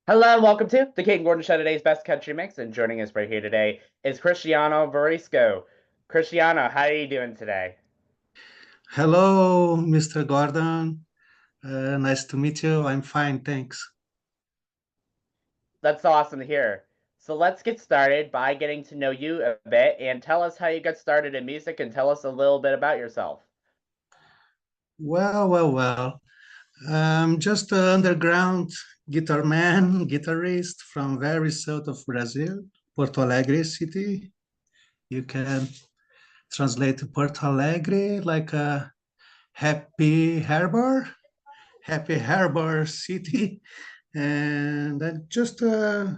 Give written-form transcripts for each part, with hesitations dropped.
Hello and welcome to the Kayden Gordon Show, today's best country mix. And joining us right here today is Cristiano Varisco. Cristiano, how are you doing today? Hello, Mr. Gordon. Nice to meet you. I'm fine, thanks. That's awesome to hear. So let's get started by getting to know you a bit and tell us how you got started in music and tell us a little bit about yourself. Well. I'm just an underground guitar man, guitarist from very south of Brazil, Porto Alegre city. You can translate Porto Alegre like a happy harbor city. And I'm just how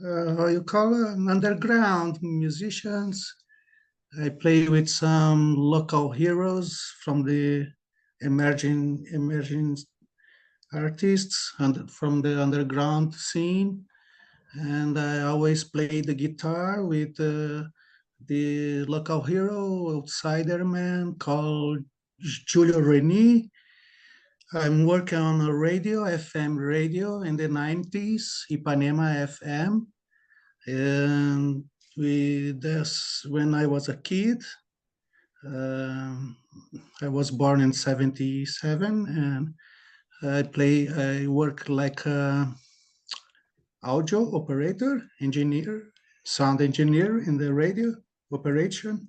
you call underground musicians. I play with some local heroes from the emerging artists and from the underground scene. And I always play the guitar with the local hero, outsider man called Julio Reni. I'm working on a radio, FM radio in the 90s, Ipanema FM. And that's when I was a kid. Um, I was born in 77 and I work like a audio operator, engineer, sound engineer in the radio operation.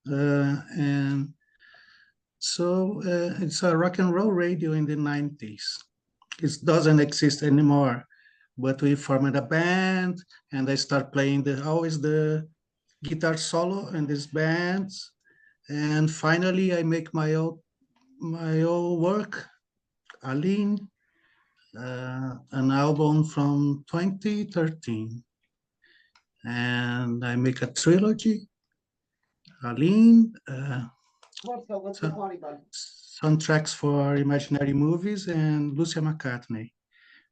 And so it's a rock and roll radio in the 90s. It doesn't exist anymore, but we formed a band and I start playing always the guitar solo in these bands. And finally I make my own work, Aline, an album from 2013. And I make a trilogy, Aline, soundtracks for imaginary movies, and Lucia McCartney.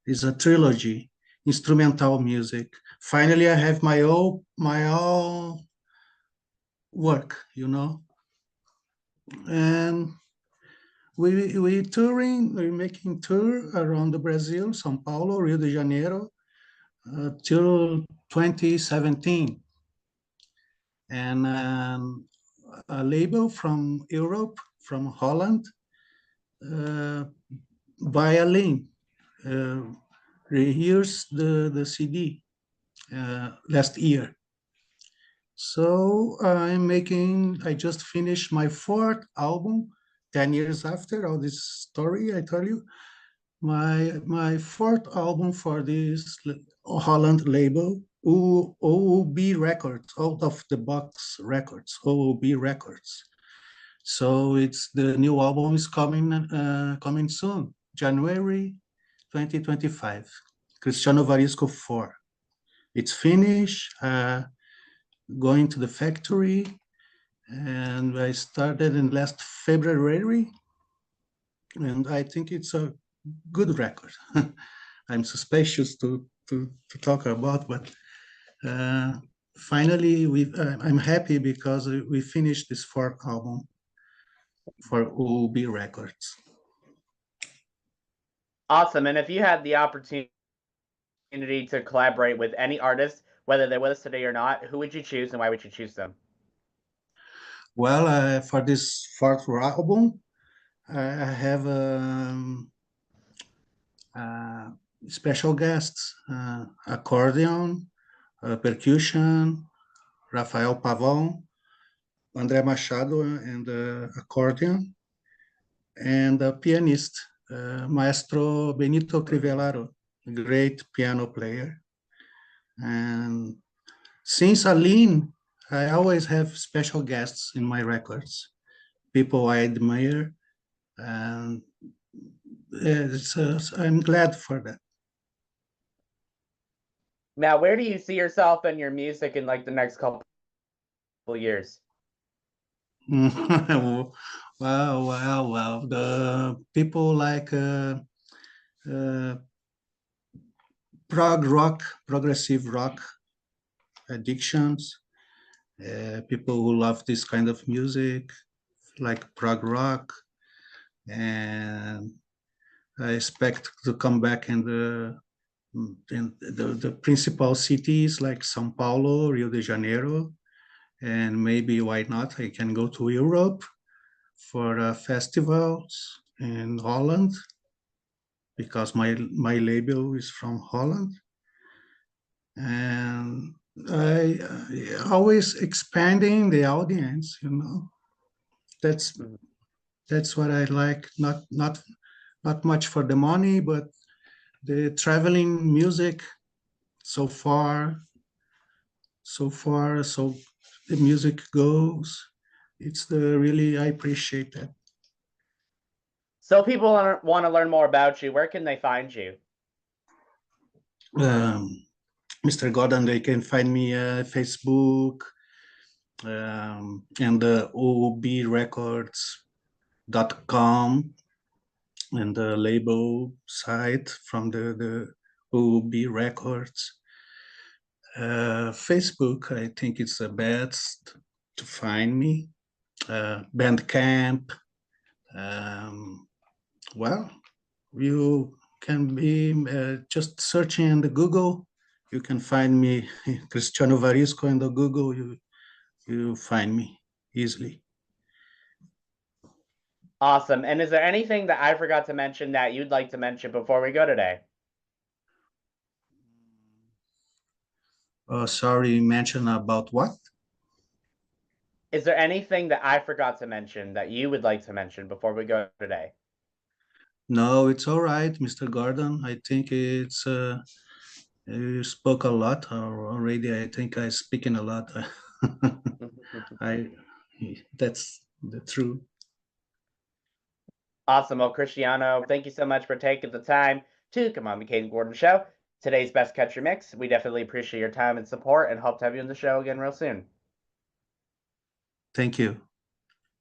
It's a trilogy, instrumental music. Finally, I have my own work. And we're making tour around the Brazil, São Paulo, Rio de Janeiro, till 2017. And a label from Europe, from Holland, uh, buy a link. Here's the CD last year. So I just finished my fourth album, 10 years after all this story I tell you. My fourth album for this Holland label, OOB Records, Out of the Box Records, OOB Records. So it's the new album is coming soon, January 2025. Cristiano Varisco 4. It's finished, going to the factory, and I started in last February, and I think it's a good record. I'm suspicious to talk about, but finally I'm happy because we finished this fourth album for OOB Records. Awesome. And if you had the opportunity to collaborate with any artist, whether they're with us today or not, who would you choose and why would you choose them? Well, for this fourth album, I have special guests, accordion, percussion, Rafael Pavão, André Machado, and accordion, and a pianist, Maestro Benito Crivellaro, a great piano player. And since Aline, I always have special guests in my records, people I admire, and I'm glad for that. Now, where do you see yourself and your music in like the next couple of years? Well. The people like uh, progressive rock addictions, people who love this kind of music, like prog rock, and I expect to come back in the And the principal cities like São Paulo, Rio de Janeiro, and maybe why not? I can go to Europe for festivals in Holland because my label is from Holland, and I always expanding the audience. That's Mhm. that's what I like. Not much for the money, but the traveling music so far, so the music goes. It's the really I appreciate that. So people want to learn more about you. Where can they find you? Um, Mr. Gordon, they can find me Facebook and the oobrecords.com and the label site from the OOB Records. Facebook, I think it's the best to find me. Bandcamp. Um, well, you can be just searching in the Google. You can find me, Cristiano Varisco in the Google. You find me easily. Awesome. And is there anything that I forgot to mention that you'd like to mention before we go today? Sorry, mention about what? Is there anything that I forgot to mention that you would like to mention before we go today? No, it's all right, Mr. Gordon. I think you spoke a lot already. I think I speaking a lot. I that's the truth. Awesome. Well, Cristiano, thank you so much for taking the time to come on the Kayden Gordon Show. Today's Best Country Mix. We definitely appreciate your time and support and hope to have you on the show again real soon. Thank you.